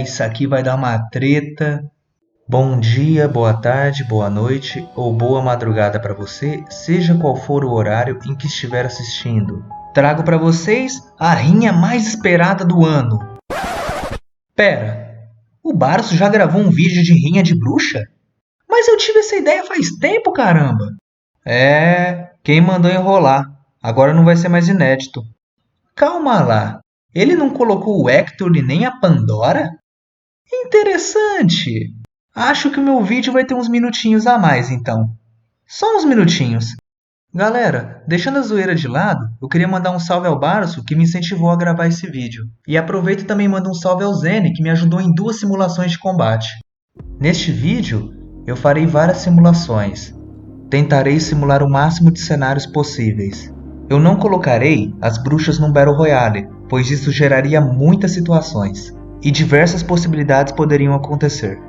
Isso aqui vai dar uma treta. Bom dia, boa tarde, boa noite ou boa madrugada para você, seja qual for o horário em que estiver assistindo. Trago para vocês a rinha mais esperada do ano. Pera, o Barço já gravou um vídeo de rinha de bruxa? Mas eu tive essa ideia faz tempo, caramba! Quem mandou enrolar? Agora não vai ser mais inédito. Calma lá, ele não colocou o Hector e nem a Pandora? Interessante! Acho que o meu vídeo vai ter uns minutinhos a mais, então. Só uns minutinhos. Galera, deixando a zoeira de lado, eu queria mandar um salve ao Barço que me incentivou a gravar esse vídeo. E aproveito e também mando um salve ao Zene que me ajudou em 2 simulações de combate. Neste vídeo, eu farei várias simulações. Tentarei simular o máximo de cenários possíveis. Eu não colocarei as bruxas num Battle Royale, pois isso geraria muitas situações. E diversas possibilidades poderiam acontecer.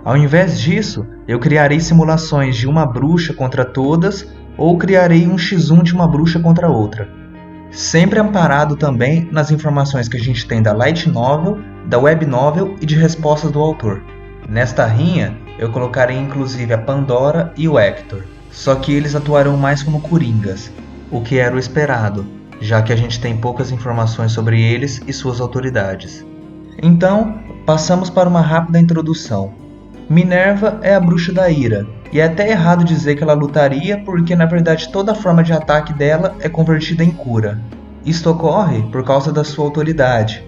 Ao invés disso, eu criarei simulações de uma bruxa contra todas ou criarei um x1 de uma bruxa contra outra. Sempre amparado também nas informações que a gente tem da Light Novel, da Web Novel e de respostas do autor. Nesta rinha, eu colocarei inclusive a Pandora e o Hector, só que eles atuarão mais como coringas, o que era o esperado, já que a gente tem poucas informações sobre eles e suas autoridades. Então, passamos para uma rápida introdução. Minerva é a bruxa da ira, e é até errado dizer que ela lutaria porque na verdade toda forma de ataque dela é convertida em cura. Isto ocorre por causa da sua autoridade.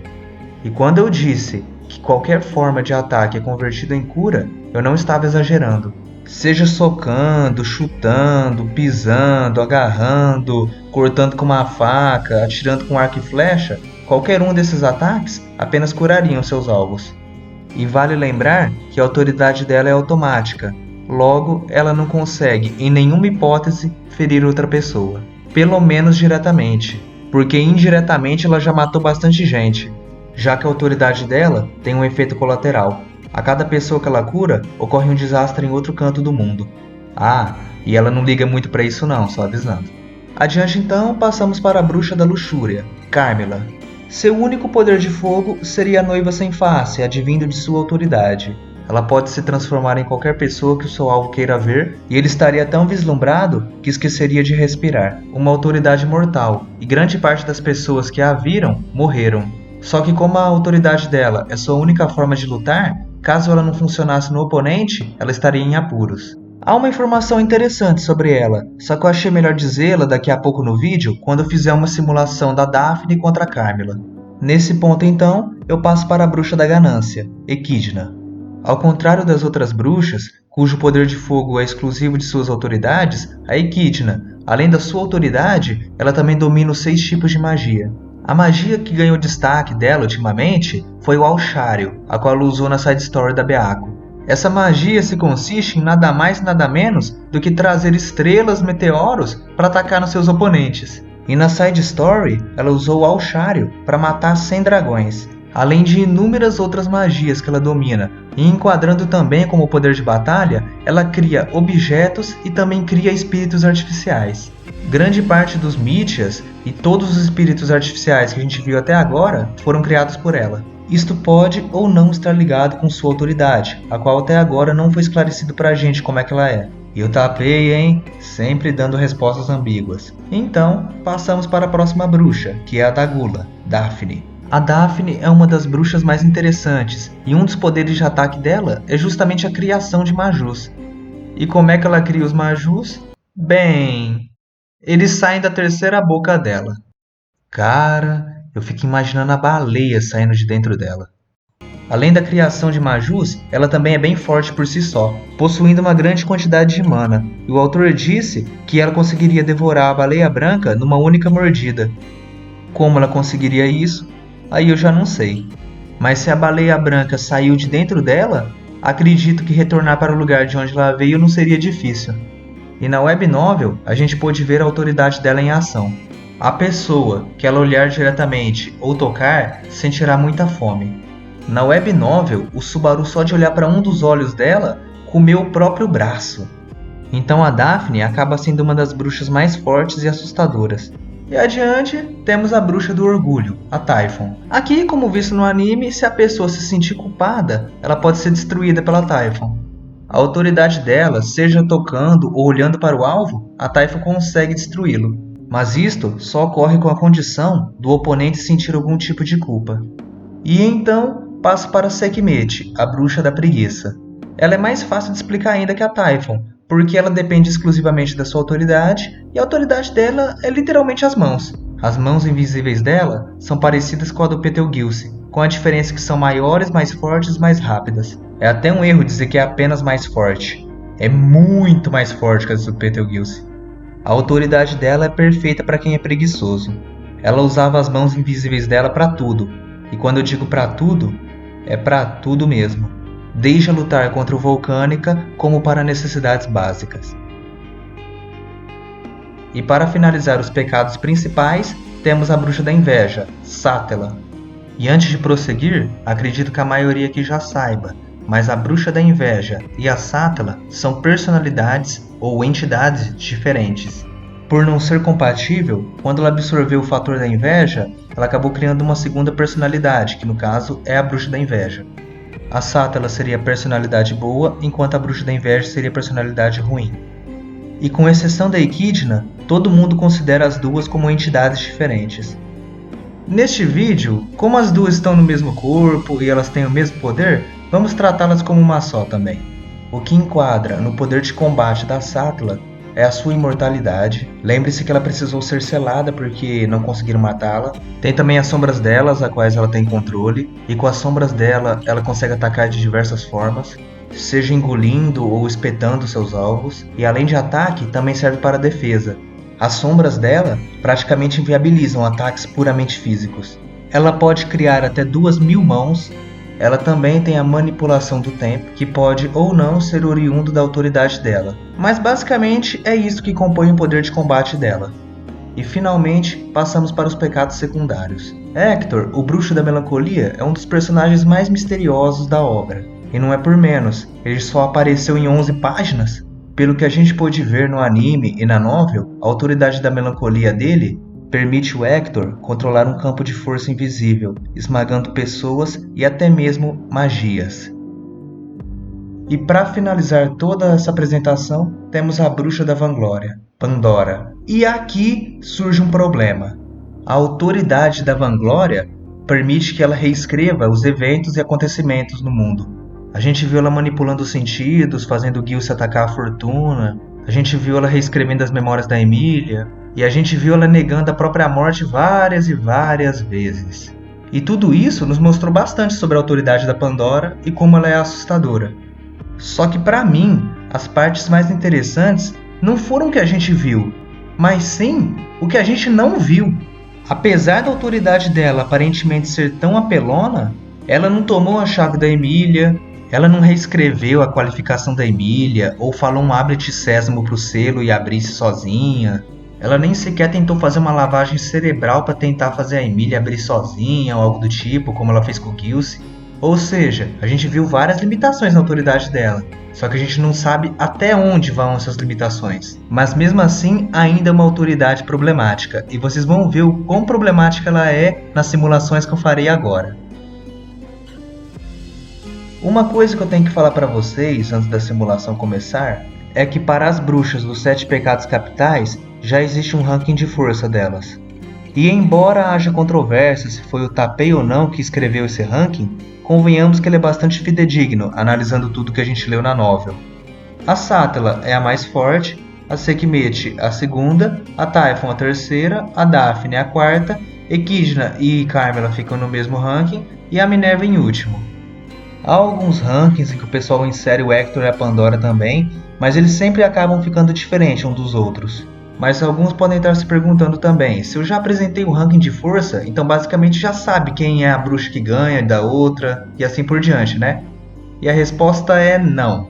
E quando eu disse que qualquer forma de ataque é convertida em cura, eu não estava exagerando. Seja socando, chutando, pisando, agarrando, cortando com uma faca, atirando com arco e flecha, qualquer um desses ataques apenas curariam seus alvos. E vale lembrar que a autoridade dela é automática, logo ela não consegue, em nenhuma hipótese, ferir outra pessoa. Pelo menos diretamente, porque indiretamente ela já matou bastante gente, já que a autoridade dela tem um efeito colateral. A cada pessoa que ela cura, ocorre um desastre em outro canto do mundo. E ela não liga muito pra isso não, só avisando. Adiante então, passamos para a bruxa da luxúria, Carmilla. Seu único poder de fogo seria a noiva sem face, advindo de sua autoridade. Ela pode se transformar em qualquer pessoa que o seu alvo queira ver, e ele estaria tão vislumbrado que esqueceria de respirar. Uma autoridade mortal, e grande parte das pessoas que a viram morreram. Só que como a autoridade dela é sua única forma de lutar, caso ela não funcionasse no oponente, ela estaria em apuros. Há uma informação interessante sobre ela, só que eu achei melhor dizê-la daqui a pouco no vídeo, quando eu fizer uma simulação da Daphne contra a Carmilla. Nesse ponto então, eu passo para a bruxa da ganância, Equidna. Ao contrário das outras bruxas, cujo poder de fogo é exclusivo de suas autoridades, a Equidna, além da sua autoridade, ela também domina os 6 tipos de magia. A magia que ganhou destaque dela ultimamente foi o Alchário, a qual ela usou na side story da Beaco. Essa magia se consiste em nada mais e nada menos do que trazer estrelas, meteoros para atacar nos seus oponentes. E na side story, ela usou o Alchário para matar 100 dragões, além de inúmeras outras magias que ela domina. E enquadrando também como poder de batalha, ela cria objetos e também cria espíritos artificiais. Grande parte dos Mítias e todos os espíritos artificiais que a gente viu até agora foram criados por ela. Isto pode ou não estar ligado com sua autoridade, a qual até agora não foi esclarecido pra gente como é que ela é. E eu tapei, hein? Sempre dando respostas ambíguas. Então, passamos para a próxima bruxa, que é a da Gula, Daphne. A Daphne é uma das bruxas mais interessantes, e um dos poderes de ataque dela é justamente a criação de majus. E como é que ela cria os majus? Bem, eles saem da terceira boca dela. Cara, eu fico imaginando a baleia saindo de dentro dela. Além da criação de majus, ela também é bem forte por si só, possuindo uma grande quantidade de mana, e o autor disse que ela conseguiria devorar a baleia branca numa única mordida. Como ela conseguiria isso? Aí eu já não sei. Mas se a baleia branca saiu de dentro dela, acredito que retornar para o lugar de onde ela veio não seria difícil. E na Web Novel, a gente pôde ver a autoridade dela em ação. A pessoa que ela olhar diretamente ou tocar sentirá muita fome. Na Web Novel, o Subaru só de olhar para um dos olhos dela, comeu o próprio braço. Então a Daphne acaba sendo uma das bruxas mais fortes e assustadoras. E adiante, temos a bruxa do orgulho, a Typhon. Aqui, como visto no anime, se a pessoa se sentir culpada, ela pode ser destruída pela Typhon. A autoridade dela, seja tocando ou olhando para o alvo, a Typhon consegue destruí-lo. Mas isto só ocorre com a condição do oponente sentir algum tipo de culpa. E então, passo para Sekhmet, a bruxa da preguiça. Ela é mais fácil de explicar ainda que a Typhon, porque ela depende exclusivamente da sua autoridade, e a autoridade dela é literalmente as mãos. As mãos invisíveis dela são parecidas com a do Betelgeuse, com a diferença que são maiores, mais fortes e mais rápidas. É até um erro dizer que é apenas mais forte. É muito mais forte que a do Betelgeuse. A autoridade dela é perfeita para quem é preguiçoso. Ela usava as mãos invisíveis dela para tudo, e quando eu digo para tudo, é para tudo mesmo. Desde a lutar contra o Volcânica, como para necessidades básicas. E para finalizar os pecados principais, temos a bruxa da inveja, Sátela. E antes de prosseguir, acredito que a maioria aqui já saiba, mas a bruxa da inveja e a Sátela são personalidades ou entidades diferentes. Por não ser compatível, quando ela absorveu o fator da inveja, ela acabou criando uma segunda personalidade, que no caso é a bruxa da inveja. A Sátela seria a personalidade boa, enquanto a bruxa da inveja seria a personalidade ruim. E com exceção da Equidna, todo mundo considera as duas como entidades diferentes. Neste vídeo, como as duas estão no mesmo corpo e elas têm o mesmo poder, vamos tratá-las como uma só também. O que enquadra no poder de combate da Sátela é a sua imortalidade. Lembre-se que ela precisou ser selada porque não conseguiram matá-la. Tem também as sombras delas, as quais ela tem controle. E com as sombras dela, ela consegue atacar de diversas formas, seja engolindo ou espetando seus alvos. E além de ataque, também serve para defesa. As sombras dela praticamente inviabilizam ataques puramente físicos. Ela pode criar até 2.000 mãos. Ela também tem a manipulação do tempo, que pode ou não ser oriundo da autoridade dela. Mas basicamente é isso que compõe o poder de combate dela. E finalmente, passamos para os pecados secundários. Hector, o bruxo da melancolia, é um dos personagens mais misteriosos da obra. E não é por menos, ele só apareceu em 11 páginas. Pelo que a gente pôde ver no anime e na novel, a autoridade da melancolia dele permite o Hector controlar um campo de força invisível, esmagando pessoas e até mesmo magias. E para finalizar toda essa apresentação, temos a bruxa da vanglória, Pandora. E aqui surge um problema. A autoridade da vanglória permite que ela reescreva os eventos e acontecimentos no mundo. A gente viu ela manipulando os sentidos, fazendo o Gil se atacar a fortuna. A gente viu ela reescrevendo as memórias da Emília. E a gente viu ela negando a própria morte várias e várias vezes. E tudo isso nos mostrou bastante sobre a autoridade da Pandora e como ela é assustadora. Só que para mim, as partes mais interessantes não foram o que a gente viu, mas sim o que a gente não viu. Apesar da autoridade dela aparentemente ser tão apelona, ela não tomou a chave da Emília, ela não reescreveu a qualificação da Emília ou falou um abre-te sésamo pro selo e abrir-se sozinha. Ela nem sequer tentou fazer uma lavagem cerebral para tentar fazer a Emília abrir sozinha ou algo do tipo, como ela fez com o Gilce. Ou seja, a gente viu várias limitações na autoridade dela, só que a gente não sabe até onde vão essas limitações. Mas mesmo assim, ainda é uma autoridade problemática, e vocês vão ver o quão problemática ela é nas simulações que eu farei agora. Uma coisa que eu tenho que falar para vocês antes da simulação começar é que para as bruxas dos 7 pecados capitais já existe um ranking de força delas. E embora haja controvérsia se foi o Tapei ou não que escreveu esse ranking, convenhamos que ele é bastante fidedigno, analisando tudo que a gente leu na novel. A Sátela é a mais forte, a Sekhmet a segunda, a Typhon a terceira, a Daphne a quarta, Equidna e Carmela ficam no mesmo ranking e a Minerva em último. Há alguns rankings em que o pessoal insere o Hector e a Pandora também, mas eles sempre acabam ficando diferentes uns dos outros. Mas alguns podem estar se perguntando também, se eu já apresentei o ranking de força, então basicamente já sabe quem é a bruxa que ganha da outra, e assim por diante, né? E a resposta é não.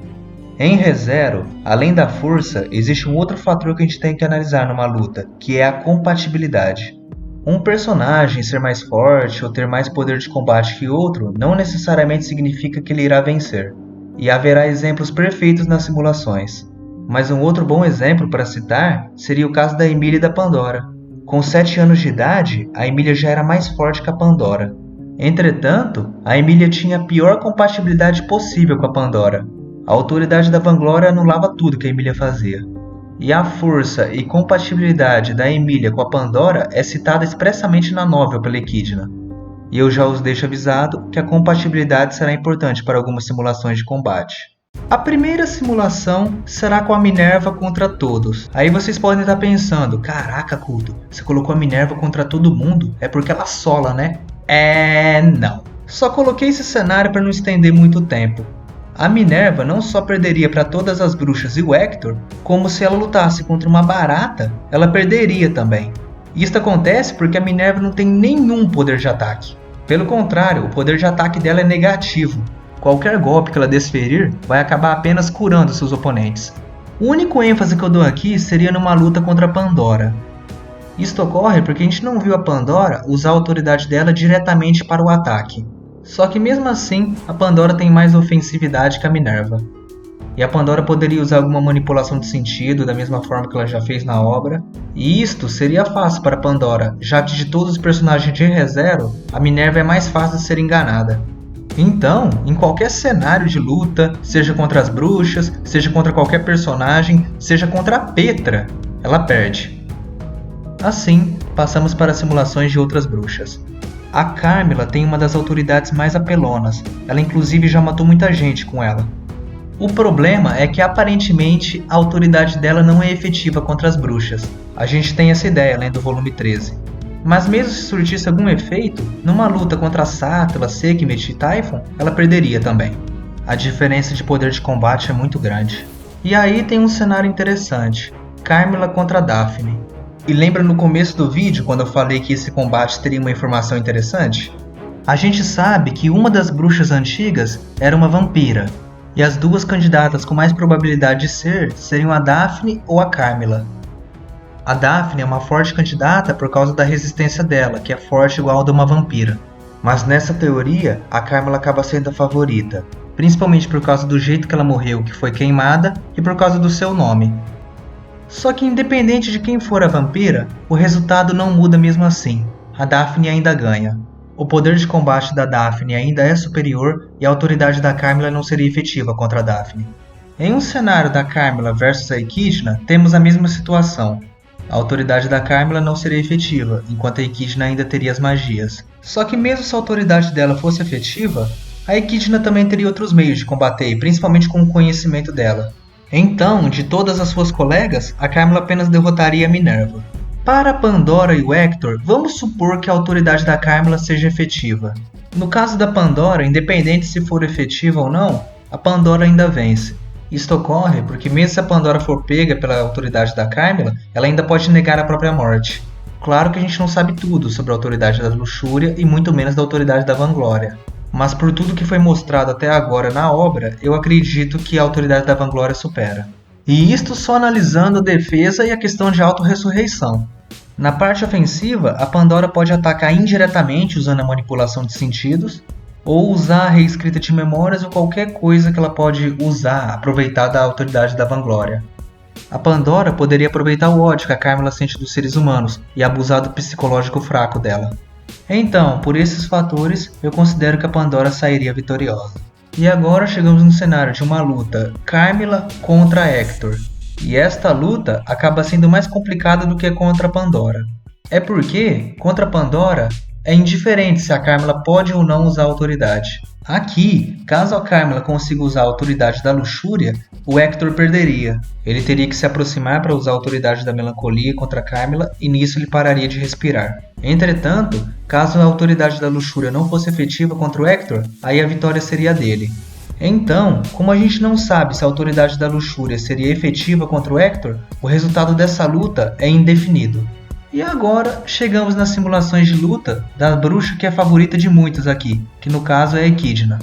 Em ReZero, além da força, existe um outro fator que a gente tem que analisar numa luta, que é a compatibilidade. Um personagem ser mais forte ou ter mais poder de combate que outro não necessariamente significa que ele irá vencer. E haverá exemplos perfeitos nas simulações. Mas um outro bom exemplo para citar seria o caso da Emília e da Pandora. Com 7 anos de idade, a Emília já era mais forte que a Pandora. Entretanto, a Emília tinha a pior compatibilidade possível com a Pandora. A autoridade da Vanglória anulava tudo que a Emília fazia. E a força e compatibilidade da Emília com a Pandora é citada expressamente na novel pela Equidna. E eu já os deixo avisado que a compatibilidade será importante para algumas simulações de combate. A primeira simulação será com a Minerva contra todos. Aí vocês podem estar pensando, caraca, Culto, você colocou a Minerva contra todo mundo? É porque ela sola, né? Não. Só coloquei esse cenário para não estender muito tempo. A Minerva não só perderia para todas as bruxas e o Hector, como se ela lutasse contra uma barata, ela perderia também. Isto acontece porque a Minerva não tem nenhum poder de ataque. Pelo contrário, o poder de ataque dela é negativo. Qualquer golpe que ela desferir vai acabar apenas curando seus oponentes. O único ênfase que eu dou aqui seria numa luta contra a Pandora. Isto ocorre porque a gente não viu a Pandora usar a autoridade dela diretamente para o ataque. Só que mesmo assim, a Pandora tem mais ofensividade que a Minerva. E a Pandora poderia usar alguma manipulação de sentido, da mesma forma que ela já fez na obra. E isto seria fácil para a Pandora, já que de todos os personagens de ReZero, a Minerva é mais fácil de ser enganada. Então, em qualquer cenário de luta, seja contra as bruxas, seja contra qualquer personagem, seja contra a Petra, ela perde. Assim, passamos para simulações de outras bruxas. A Carmilla tem uma das autoridades mais apelonas, ela inclusive já matou muita gente com ela. O problema é que aparentemente a autoridade dela não é efetiva contra as bruxas. A gente tem essa ideia lendo o volume 13. Mas mesmo se surtisse algum efeito, numa luta contra Sattla, Sekhmet e Typhon, ela perderia também. A diferença de poder de combate é muito grande. E aí tem um cenário interessante, Carmilla contra Daphne. E lembra no começo do vídeo quando eu falei que esse combate teria uma informação interessante? A gente sabe que uma das bruxas antigas era uma vampira, e as duas candidatas com mais probabilidade de ser seriam a Daphne ou a Carmilla. A Daphne é uma forte candidata por causa da resistência dela, que é forte igual a de uma vampira. Mas nessa teoria, a Carmilla acaba sendo a favorita, principalmente por causa do jeito que ela morreu, que foi queimada, e por causa do seu nome. Só que independente de quem for a vampira, o resultado não muda mesmo assim. A Daphne ainda ganha. O poder de combate da Daphne ainda é superior e a autoridade da Carmilla não seria efetiva contra a Daphne. Em um cenário da Carmilla versus a Equidna, temos a mesma situação. A autoridade da Carmilla não seria efetiva, enquanto a Equidna ainda teria as magias. Só que mesmo se a autoridade dela fosse efetiva, a Equidna também teria outros meios de combater, principalmente com o conhecimento dela. Então, de todas as suas colegas, a Carmilla apenas derrotaria a Minerva. Para a Pandora e o Hector, vamos supor que a autoridade da Carmilla seja efetiva. No caso da Pandora, independente se for efetiva ou não, a Pandora ainda vence. Isto ocorre porque mesmo se a Pandora for pega pela autoridade da Carmilla, ela ainda pode negar a própria morte. Claro que a gente não sabe tudo sobre a autoridade da Luxúria e muito menos da autoridade da Vanglória. Mas por tudo que foi mostrado até agora na obra, eu acredito que a autoridade da Vanglória supera. E isto só analisando a defesa e a questão de auto-ressurreição. Na parte ofensiva, a Pandora pode atacar indiretamente usando a manipulação de sentidos, ou usar a reescrita de memórias ou qualquer coisa que ela pode usar, aproveitar da autoridade da Vanglória. A Pandora poderia aproveitar o ódio que a Carmilla sente dos seres humanos e abusar do psicológico fraco dela. Então, por esses fatores, eu considero que a Pandora sairia vitoriosa. E agora chegamos no cenário de uma luta Carmilla contra Hector. E esta luta acaba sendo mais complicada do que contra a Pandora. É porque, contra a Pandora, é indiferente se a Carmilla pode ou não usar a autoridade. Aqui, caso a Carmilla consiga usar a autoridade da luxúria, o Hector perderia. Ele teria que se aproximar para usar a autoridade da melancolia contra a Carmilla e nisso ele pararia de respirar. Entretanto, caso a autoridade da luxúria não fosse efetiva contra o Hector, aí a vitória seria dele. Então, como a gente não sabe se a autoridade da luxúria seria efetiva contra o Hector, o resultado dessa luta é indefinido. E agora chegamos nas simulações de luta da bruxa que é a favorita de muitos aqui, que no caso é a Equidna.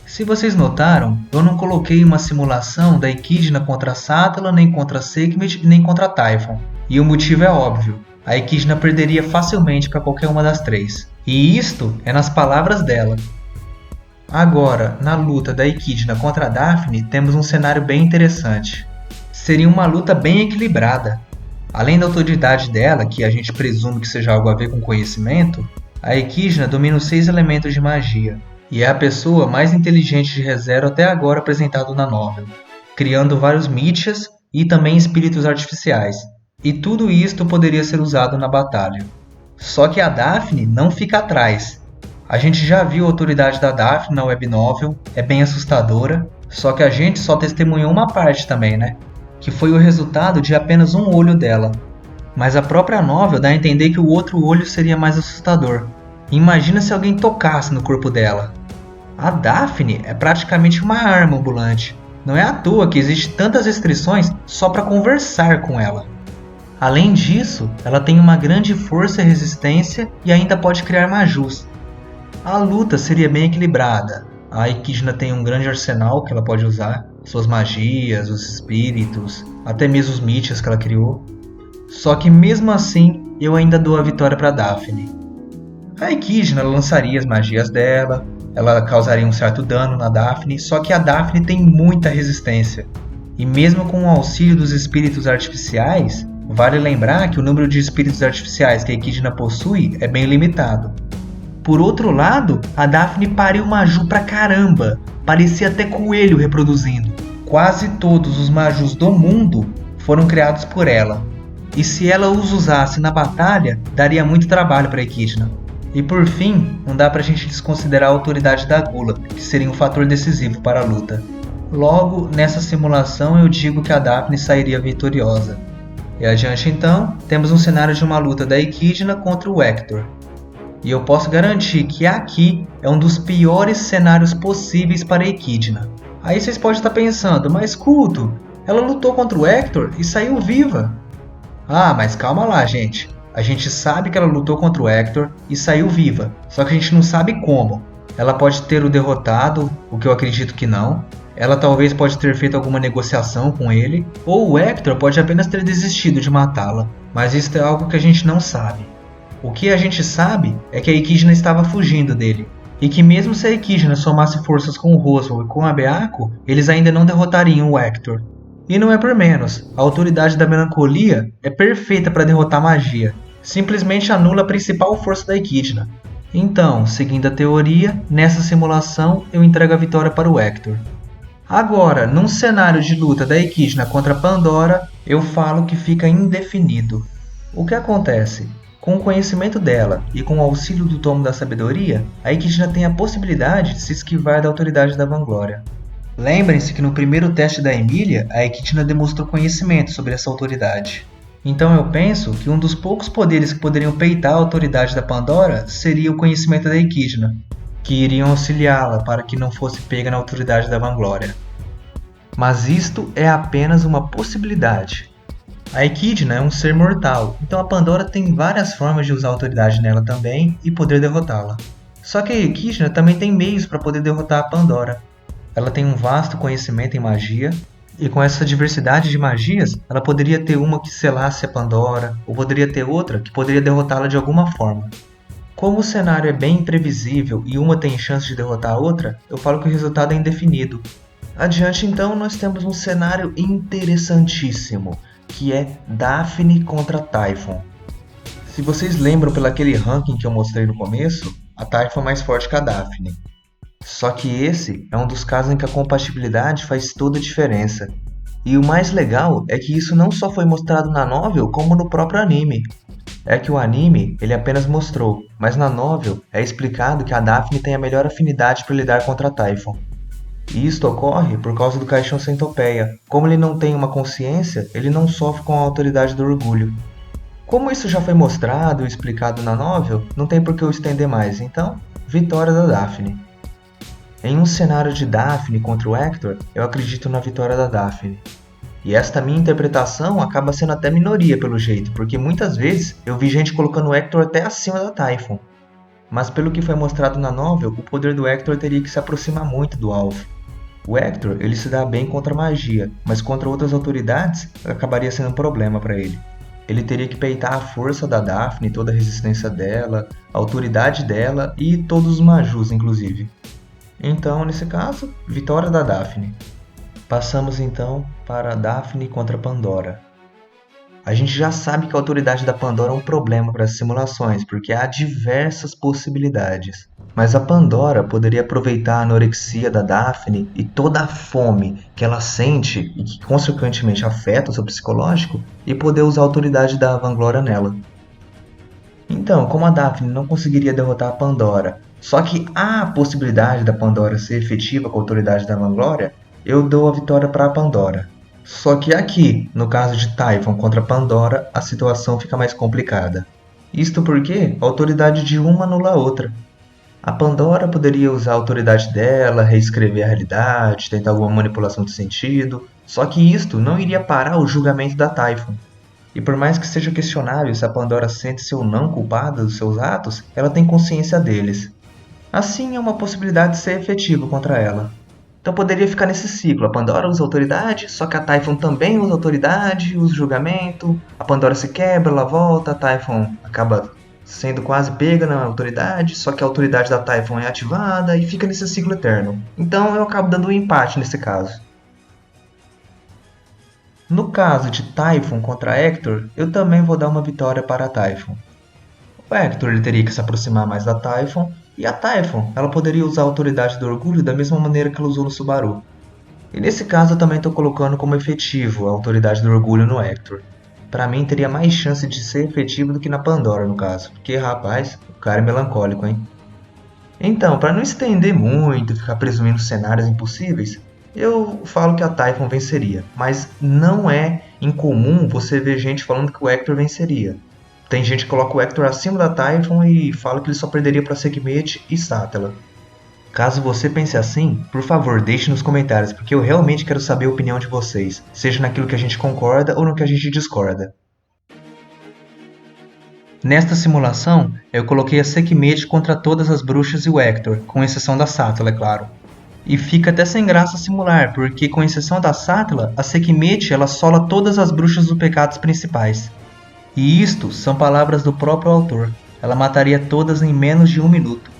Se vocês notaram, eu não coloquei uma simulação da Equidna contra a Sattla, nem contra a Sekhmet, nem contra a Typhon. E o motivo é óbvio, a Equidna perderia facilmente para qualquer uma das três. E isto é nas palavras dela. Agora, na luta da Equidna contra a Daphne, temos um cenário bem interessante. Seria uma luta bem equilibrada. Além da autoridade dela, que a gente presume que seja algo a ver com conhecimento, a Equidna domina os 6 elementos de magia, e é a pessoa mais inteligente de ReZero até agora apresentado na novel, criando vários Michas e também espíritos artificiais. E tudo isto poderia ser usado na batalha. Só que a Daphne não fica atrás. A gente já viu a autoridade da Daphne na web novel, é bem assustadora, só que a gente só testemunhou uma parte também, né? Que foi o resultado de apenas um olho dela. Mas a própria novel dá a entender que o outro olho seria mais assustador. Imagina se alguém tocasse no corpo dela. A Daphne é praticamente uma arma ambulante. Não é à toa que existem tantas restrições só para conversar com ela. Além disso, ela tem uma grande força e resistência e ainda pode criar majus. A luta seria bem equilibrada. A Equidna tem um grande arsenal que ela pode usar, suas magias, os espíritos, até mesmo os Michas que ela criou. Só que mesmo assim, eu ainda dou a vitória para Daphne. A Equidna lançaria as magias dela, ela causaria um certo dano na Daphne, só que a Daphne tem muita resistência. E mesmo com o auxílio dos espíritos artificiais, vale lembrar que o número de espíritos artificiais que a Equidna possui é bem limitado. Por outro lado, a Daphne pariu maju pra caramba, parecia até coelho reproduzindo. Quase todos os majus do mundo foram criados por ela. E se ela os usasse na batalha, daria muito trabalho para a Equidna. E por fim, não dá pra gente desconsiderar a autoridade da Gula, que seria um fator decisivo para a luta. Logo, nessa simulação eu digo que a Daphne sairia vitoriosa. E adiante então, temos um cenário de uma luta da Equidna contra o Hector. E eu posso garantir que aqui é um dos piores cenários possíveis para a Equidna. Aí vocês podem estar pensando, mas Culto, ela lutou contra o Hector e saiu viva. Ah, mas calma lá, gente. A gente sabe que ela lutou contra o Hector e saiu viva, só que a gente não sabe como. Ela pode ter o derrotado, o que eu acredito que não. Ela talvez pode ter feito alguma negociação com ele, ou o Hector pode apenas ter desistido de matá-la, mas isso é algo que a gente não sabe. O que a gente sabe é que a Equidna estava fugindo dele, e que mesmo se a Equidna somasse forças com o Roswell e com a Beako, eles ainda não derrotariam o Hector. E não é por menos, a autoridade da melancolia é perfeita para derrotar magia, simplesmente anula a principal força da Equidna. Então, seguindo a teoria, nessa simulação eu entrego a vitória para o Hector. Agora, num cenário de luta da Equidna contra Pandora, eu falo que fica indefinido. O que acontece? Com o conhecimento dela e com o auxílio do Tomo da Sabedoria, a Equidna tem a possibilidade de se esquivar da autoridade da Vanglória. Lembrem-se que no primeiro teste da Emília, a Equidna demonstrou conhecimento sobre essa autoridade. Então eu penso que um dos poucos poderes que poderiam peitar a autoridade da Pandora seria o conhecimento da Equidna, que iriam auxiliá-la para que não fosse pega na autoridade da Vanglória. Mas isto é apenas uma possibilidade. A Equidna é um ser mortal, então a Pandora tem várias formas de usar a autoridade nela também e poder derrotá-la. Só que a Equidna também tem meios para poder derrotar a Pandora. Ela tem um vasto conhecimento em magia, e com essa diversidade de magias, ela poderia ter uma que selasse a Pandora, ou poderia ter outra que poderia derrotá-la de alguma forma. Como o cenário é bem imprevisível e uma tem chance de derrotar a outra, eu falo que o resultado é indefinido. Adiante então nós temos um cenário interessantíssimo, que é Daphne contra Typhon. Se vocês lembram pelo aquele ranking que eu mostrei no começo, a Typhon é mais forte que a Daphne. Só que esse é um dos casos em que a compatibilidade faz toda a diferença. E o mais legal é que isso não só foi mostrado na novel, como no próprio anime. É que o anime ele apenas mostrou, mas na novel é explicado que a Daphne tem a melhor afinidade para lidar contra a Typhon. E isto ocorre por causa do caixão centopeia. Como ele não tem uma consciência, ele não sofre com a autoridade do orgulho. Como isso já foi mostrado e explicado na novel, não tem por que eu estender mais, então, vitória da Daphne. Em um cenário de Daphne contra o Hector, eu acredito na vitória da Daphne. E esta minha interpretação acaba sendo até minoria pelo jeito, porque muitas vezes eu vi gente colocando o Hector até acima da Typhon. Mas pelo que foi mostrado na novel, o poder do Hector teria que se aproximar muito do alvo. O Hector ele se dá bem contra a magia, mas contra outras autoridades acabaria sendo um problema para ele. Ele teria que peitar a força da Daphne, toda a resistência dela, a autoridade dela e todos os majus inclusive. Então, nesse caso, vitória da Daphne. Passamos então para Daphne contra Pandora. A gente já sabe que a autoridade da Pandora é um problema para as simulações, porque há diversas possibilidades. Mas a Pandora poderia aproveitar a anorexia da Daphne e toda a fome que ela sente e que consequentemente afeta o seu psicológico e poder usar a autoridade da Vanglória nela. Então, como a Daphne não conseguiria derrotar a Pandora, só que há a possibilidade da Pandora ser efetiva com a autoridade da Vanglória, eu dou a vitória para a Pandora. Só que aqui, no caso de Typhon contra Pandora, a situação fica mais complicada. Isto porque a autoridade de uma anula a outra. A Pandora poderia usar a autoridade dela, reescrever a realidade, tentar alguma manipulação de sentido, só que isto não iria parar o julgamento da Typhon. E por mais que seja questionável se a Pandora sente-se ou não culpada dos seus atos, ela tem consciência deles. Assim, é uma possibilidade de ser efetivo contra ela. Então poderia ficar nesse ciclo, a Pandora usa autoridade, só que a Typhon também usa autoridade, usa julgamento, a Pandora se quebra, ela volta, a Typhon acaba sendo quase pega na autoridade, só que a autoridade da Typhon é ativada e fica nesse ciclo eterno. Então eu acabo dando um empate nesse caso. No caso de Typhon contra Hector, eu também vou dar uma vitória para a Typhon. O Hector ele teria que se aproximar mais da Typhon, e a Typhon ela poderia usar a autoridade do orgulho da mesma maneira que ela usou no Subaru. E nesse caso eu também estou colocando como efetivo a autoridade do orgulho no Hector. Para mim teria mais chance de ser efetivo do que na Pandora no caso, porque rapaz, o cara é melancólico, hein? Então, para não estender muito e ficar presumindo cenários impossíveis, eu falo que a Typhon venceria, mas não é incomum você ver gente falando que o Hector venceria. Tem gente que coloca o Hector acima da Typhon e fala que ele só perderia para Sekhmet e Sátela. Caso você pense assim, por favor deixe nos comentários, porque eu realmente quero saber a opinião de vocês, seja naquilo que a gente concorda ou no que a gente discorda. Nesta simulação, eu coloquei a Sekhmet contra todas as bruxas e o Hector, com exceção da Sátela, é claro. E fica até sem graça simular, porque com exceção da Sátela, a Sekhmet ela sola todas as bruxas dos pecados principais. E isto são palavras do próprio autor, ela mataria todas em menos de 1 minuto.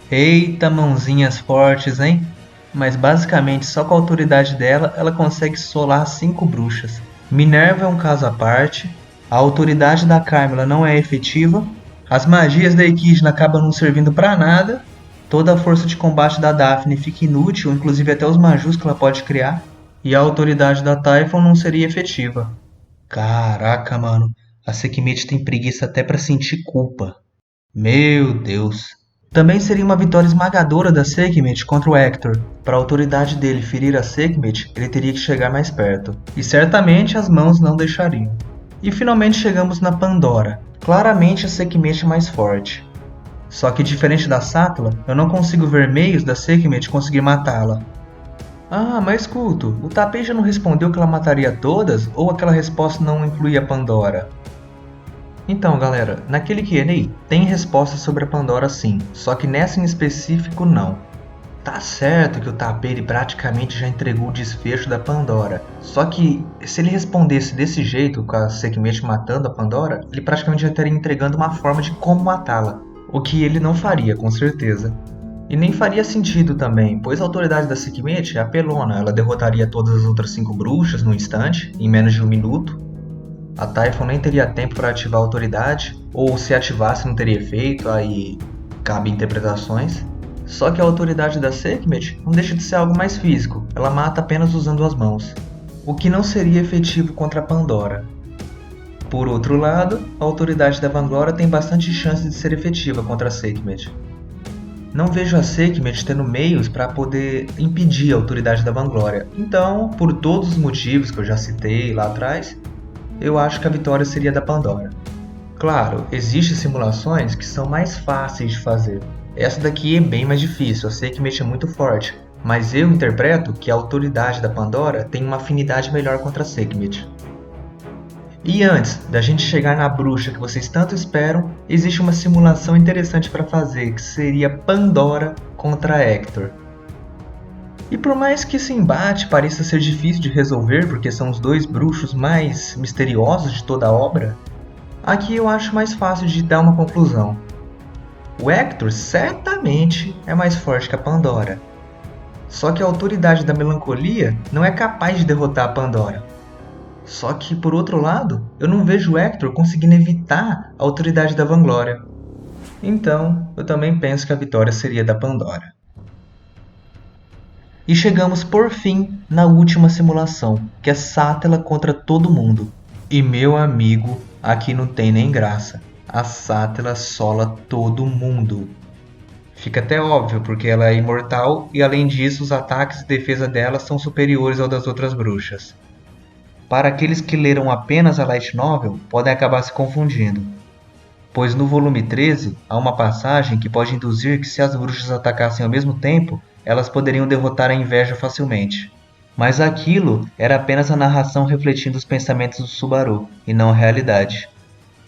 Eita mãozinhas fortes, hein? Mas basicamente só com a autoridade dela, ela consegue solar 5 bruxas. Minerva é um caso à parte, a autoridade da Carmila não é efetiva, as magias da Equidna acabam não servindo pra nada, toda a força de combate da Daphne fica inútil, inclusive até os Majus que ela pode criar, e a autoridade da Typhon não seria efetiva. Caraca, mano, a Sekhmet tem preguiça até pra sentir culpa. Meu Deus. Também seria uma vitória esmagadora da Sekhmet contra o Hector. Para a autoridade dele ferir a Sekhmet, ele teria que chegar mais perto. E certamente as mãos não deixariam. E finalmente chegamos na Pandora. Claramente a Sekhmet é mais forte. Só que diferente da Sátela, eu não consigo ver meios da Sekhmet conseguir matá-la. Ah, mas culto, o Tapei já não respondeu que ela mataria todas ou aquela resposta não incluía a Pandora? Então galera, naquele Q&A tem resposta sobre a Pandora sim, só que nessa em específico não. Tá certo que o Tapei praticamente já entregou o desfecho da Pandora, só que se ele respondesse desse jeito, com a Sekhmet matando a Pandora, ele praticamente já estaria entregando uma forma de como matá-la, o que ele não faria com certeza. E nem faria sentido também, pois a autoridade da Sekhmet é apelona, ela derrotaria todas as outras 5 bruxas no instante, em menos de 1 minuto. A Typhon nem teria tempo para ativar a autoridade, ou se ativasse não teria efeito, aí cabe interpretações. Só que a autoridade da Sekhmet não deixa de ser algo mais físico, ela mata apenas usando as mãos, o que não seria efetivo contra a Pandora. Por outro lado, a autoridade da Vanglória tem bastante chance de ser efetiva contra a Sekhmet. Não vejo a Sekhmet tendo meios para poder impedir a autoridade da Vanglória, então, por todos os motivos que eu já citei lá atrás, eu acho que a vitória seria da Pandora. Claro, existem simulações que são mais fáceis de fazer. Essa daqui é bem mais difícil, eu sei que mexe muito forte, mas eu interpreto que a autoridade da Pandora tem uma afinidade melhor contra a Sekhmet. E antes da gente chegar na bruxa que vocês tanto esperam, existe uma simulação interessante para fazer, que seria Pandora contra Hector. E por mais que esse embate pareça ser difícil de resolver, porque são os 2 bruxos mais misteriosos de toda a obra, aqui eu acho mais fácil de dar uma conclusão. O Hector certamente é mais forte que a Pandora. Só que a autoridade da melancolia não é capaz de derrotar a Pandora. Só que, por outro lado, eu não vejo o Hector conseguindo evitar a autoridade da Vanglória. Então, eu também penso que a vitória seria da Pandora. E chegamos por fim na última simulação, que é Sátela contra todo mundo. E meu amigo, aqui não tem nem graça. A Sátela sola todo mundo. Fica até óbvio, porque ela é imortal e além disso os ataques e defesa dela são superiores ao das outras bruxas. Para aqueles que leram apenas a Light Novel, podem acabar se confundindo, pois no volume 13 há uma passagem que pode induzir que se as bruxas atacassem ao mesmo tempo, elas poderiam derrotar a inveja facilmente. Mas aquilo era apenas a narração refletindo os pensamentos do Subaru, e não a realidade.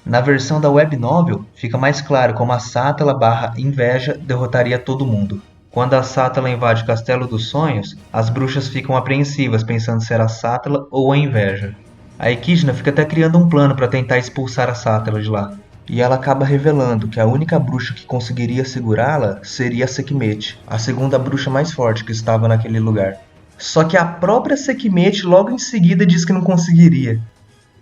Na versão da web novel, fica mais claro como a Sátala barra inveja derrotaria todo mundo. Quando a Sátala invade o Castelo dos Sonhos, as bruxas ficam apreensivas pensando se era a Sátala ou a inveja. A Equidna fica até criando um plano para tentar expulsar a Sátala de lá. E ela acaba revelando que a única bruxa que conseguiria segurá-la seria a Sekhmet, a segunda bruxa mais forte que estava naquele lugar. Só que a própria Sekhmet logo em seguida diz que não conseguiria.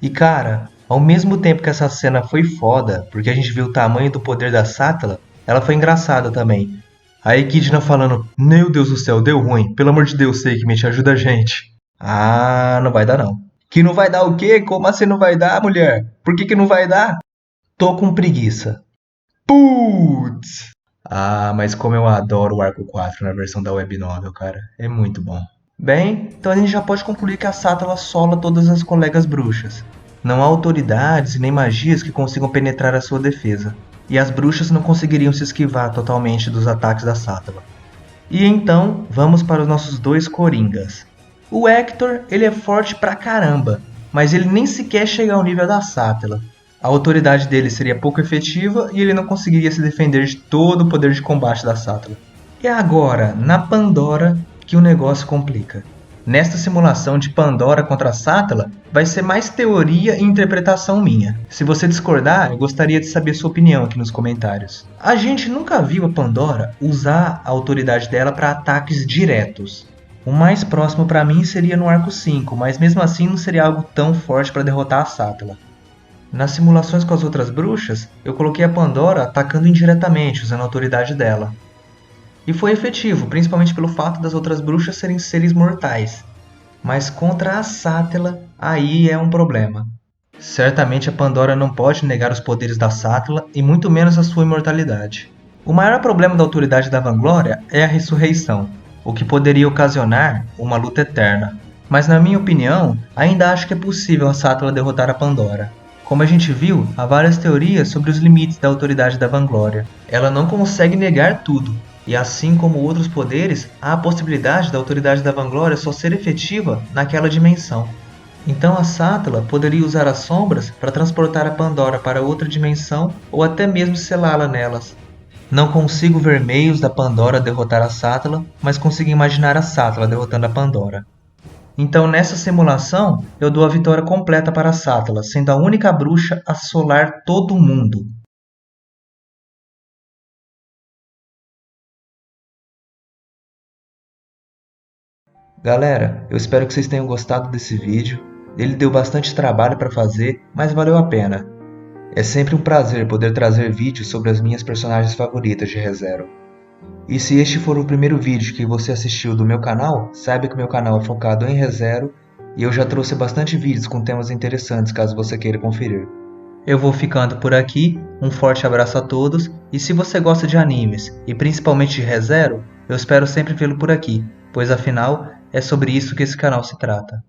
E cara, ao mesmo tempo que essa cena foi foda, porque a gente viu o tamanho do poder da Sátala, ela foi engraçada também. A Equidna falando, meu Deus do céu, deu ruim, pelo amor de Deus, Sekhmet, ajuda a gente. Ah, não vai dar não. Que não vai dar o quê? Como assim não vai dar, mulher? Por que não vai dar? Tô com preguiça. Putz! Ah, mas como eu adoro o Arco 4 na versão da web novel, cara. É muito bom. Bem, então a gente já pode concluir que a Sátala sola todas as colegas bruxas. Não há autoridades e nem magias que consigam penetrar a sua defesa. E as bruxas não conseguiriam se esquivar totalmente dos ataques da Sátala. E então, vamos para os nossos dois coringas. O Hector, ele é forte pra caramba, mas ele nem sequer chega ao nível da Sátala. A autoridade dele seria pouco efetiva e ele não conseguiria se defender de todo o poder de combate da Sátala. E agora, na Pandora, que o negócio complica. Nesta simulação de Pandora contra a Sátala, vai ser mais teoria e interpretação minha. Se você discordar, eu gostaria de saber sua opinião aqui nos comentários. A gente nunca viu a Pandora usar a autoridade dela para ataques diretos. O mais próximo para mim seria no arco 5, mas mesmo assim não seria algo tão forte para derrotar a Sátala. Nas simulações com as outras bruxas, eu coloquei a Pandora atacando indiretamente, usando a autoridade dela. E foi efetivo, principalmente pelo fato das outras bruxas serem seres mortais. Mas contra a Sátala, aí é um problema. Certamente a Pandora não pode negar os poderes da Sátala e muito menos a sua imortalidade. O maior problema da autoridade da Vanglória é a ressurreição, o que poderia ocasionar uma luta eterna. Mas na minha opinião, ainda acho que é possível a Sátala derrotar a Pandora. Como a gente viu, há várias teorias sobre os limites da autoridade da Vanglória. Ela não consegue negar tudo, e assim como outros poderes, há a possibilidade da autoridade da Vanglória só ser efetiva naquela dimensão. Então a Sátala poderia usar as sombras para transportar a Pandora para outra dimensão ou até mesmo selá-la nelas. Não consigo ver meios da Pandora derrotar a Sátala, mas consigo imaginar a Sátala derrotando a Pandora. Então nessa simulação, eu dou a vitória completa para a Sátala, sendo a única bruxa a solar todo mundo. Galera, eu espero que vocês tenham gostado desse vídeo. Ele deu bastante trabalho para fazer, mas valeu a pena. É sempre um prazer poder trazer vídeos sobre as minhas personagens favoritas de ReZero. E se este for o primeiro vídeo que você assistiu do meu canal, saiba que meu canal é focado em ReZero e eu já trouxe bastante vídeos com temas interessantes caso você queira conferir. Eu vou ficando por aqui, um forte abraço a todos e se você gosta de animes e principalmente de ReZero, eu espero sempre vê-lo por aqui, pois afinal é sobre isso que esse canal se trata.